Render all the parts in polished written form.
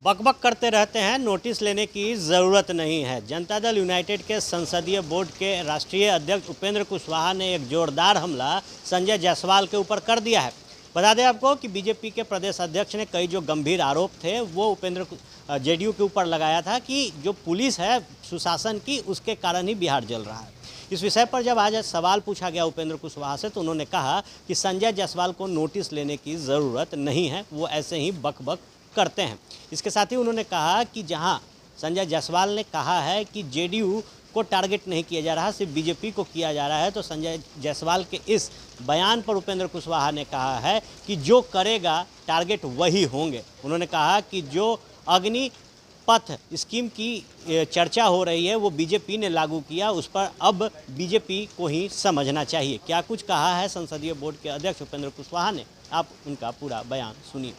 बकबक करते रहते हैं, नोटिस लेने की ज़रूरत नहीं है। जनता दल यूनाइटेड के संसदीय बोर्ड के राष्ट्रीय अध्यक्ष उपेंद्र कुशवाहा ने एक जोरदार हमला संजय जायसवाल के ऊपर कर दिया है। बता दें आपको कि बीजेपी के प्रदेश अध्यक्ष ने कई जो गंभीर आरोप थे वो जेडीयू के ऊपर लगाया था कि जो पुलिस है सुशासन की, उसके कारण ही बिहार जल रहा है। इस विषय पर जब आज सवाल पूछा गया उपेंद्र कुशवाहा से तो उन्होंने कहा कि संजय जायसवाल को नोटिस लेने की ज़रूरत नहीं है, वो ऐसे ही बकबक करते हैं। इसके साथ ही उन्होंने कहा कि जहां संजय जायसवाल ने कहा है कि जेडीयू को टारगेट नहीं किया जा रहा, सिर्फ बीजेपी को किया जा रहा है, तो संजय जायसवाल के इस बयान पर उपेंद्र कुशवाहा ने कहा है कि जो करेगा टारगेट वही होंगे। उन्होंने कहा कि जो अग्निपथ स्कीम की चर्चा हो रही है वो बीजेपी ने लागू किया, उस पर अब बीजेपी को ही समझना चाहिए। क्या कुछ कहा है संसदीय बोर्ड के अध्यक्ष उपेंद्र कुशवाहा ने, आप उनका पूरा बयान सुनिए।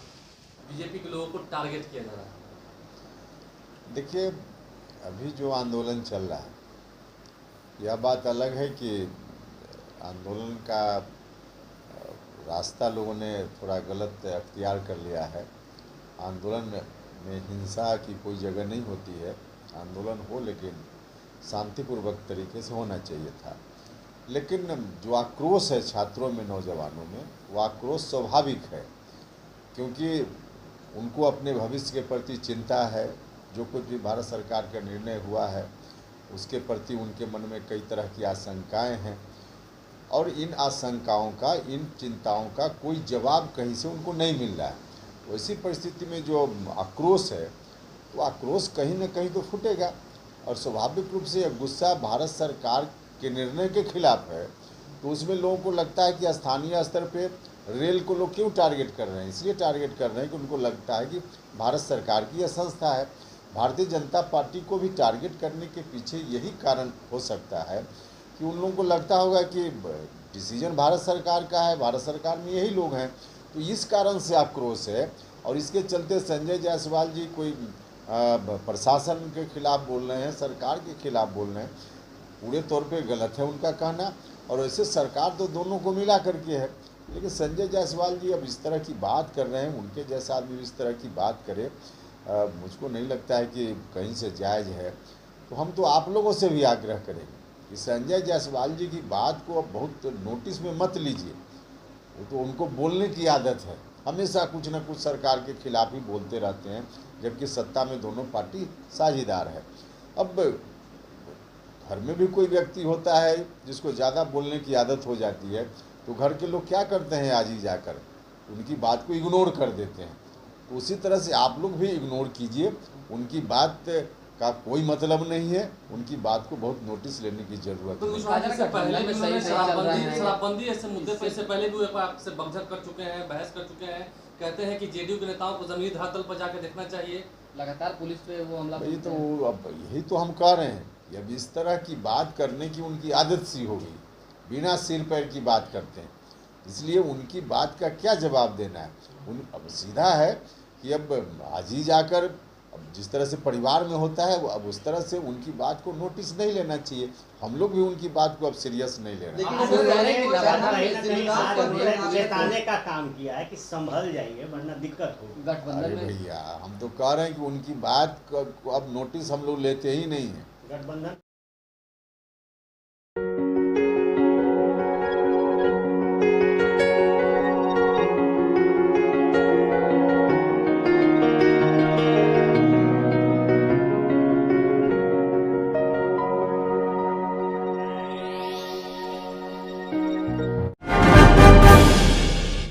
बीजेपी के लोगों को टारगेट किया जा रहा है। देखिए, अभी जो आंदोलन चल रहा है, यह बात अलग है कि आंदोलन का रास्ता लोगों ने थोड़ा गलत अख्तियार कर लिया है। आंदोलन में हिंसा की कोई जगह नहीं होती है। आंदोलन हो लेकिन शांतिपूर्वक तरीके से होना चाहिए था। लेकिन जो आक्रोश है छात्रों में, नौजवानों में, वो आक्रोश स्वाभाविक है, क्योंकि उनको अपने भविष्य के प्रति चिंता है। जो कुछ भी भारत सरकार का निर्णय हुआ है उसके प्रति उनके मन में कई तरह की आशंकाएं हैं, और इन आशंकाओं का, इन चिंताओं का कोई जवाब कहीं से उनको नहीं मिल रहा है। वैसी परिस्थिति में जो आक्रोश है वो आक्रोश कहीं ना कहीं तो फूटेगा, और स्वाभाविक रूप से यह गुस्सा भारत सरकार के निर्णय के खिलाफ है। तो उसमें लोगों को लगता है कि स्थानीय स्तर पे रेल को लोग क्यों टारगेट कर रहे हैं, इसलिए टारगेट कर रहे हैं कि उनको लगता है कि भारत सरकार की यह संस्था है। भारतीय जनता पार्टी को भी टारगेट करने के पीछे यही कारण हो सकता है कि उन लोगों को लगता होगा कि डिसीजन भारत सरकार का है, भारत सरकार में यही लोग हैं, तो इस कारण से आक्रोश है। और इसके चलते संजय जायसवाल जी कोई प्रशासन के खिलाफ बोल रहे हैं, सरकार के खिलाफ बोल रहे हैं, पूरे तौर पे गलत है उनका कहना। और वैसे सरकार तो दोनों को मिला करके है, लेकिन संजय जायसवाल जी अब इस तरह की बात कर रहे हैं, उनके जैसा आदमी इस तरह की बात करे, मुझको नहीं लगता है कि कहीं से जायज़ है। तो हम तो आप लोगों से भी आग्रह करेंगे कि संजय जायसवाल जी की बात को अब बहुत नोटिस में मत लीजिए। वो तो उनको बोलने की आदत है, हमेशा कुछ न कुछ सरकार के खिलाफ ही बोलते रहते हैं, जबकि सत्ता में दोनों पार्टी साझेदार है। अब घर में भी कोई व्यक्ति होता है जिसको ज़्यादा बोलने की आदत हो जाती है, तो घर के लोग क्या करते हैं, आज ही जाकर उनकी बात को इग्नोर कर देते हैं। तो उसी तरह से आप लोग भी इग्नोर कीजिए, उनकी बात का कोई मतलब नहीं है, उनकी बात को बहुत नोटिस लेने की जरूरत है। शराबबंदी ऐसे मुद्दे पर इससे पहले भी आपसे बकझक कर चुके हैं, बहस कर चुके हैं, कहते हैं कि जेडीयू के नेताओं को जमीन धरातल पर जाकर देखना चाहिए। लगातार पुलिस पे वो हमला, यही तो हम कह रहे हैं कि अब इस तरह की बात करने की उनकी आदत सी हो गई, बिना सिर पैर की बात करते हैं, इसलिए उनकी बात का क्या जवाब देना है। अब सीधा है कि अब आज ही जाकर, अब जिस तरह से परिवार में होता है वो अब उस तरह से उनकी बात को नोटिस नहीं लेना चाहिए। हम लोग भी उनकी बात को अब सीरियस नहीं ले रहे हैं। का काम किया है कि संभल जाइए वरना दिक्कत होगी। अरे भैया, हम तो कह रहे हैं कि उनकी बात को अब नोटिस हम लोग लेते ही नहीं है। गठबंधन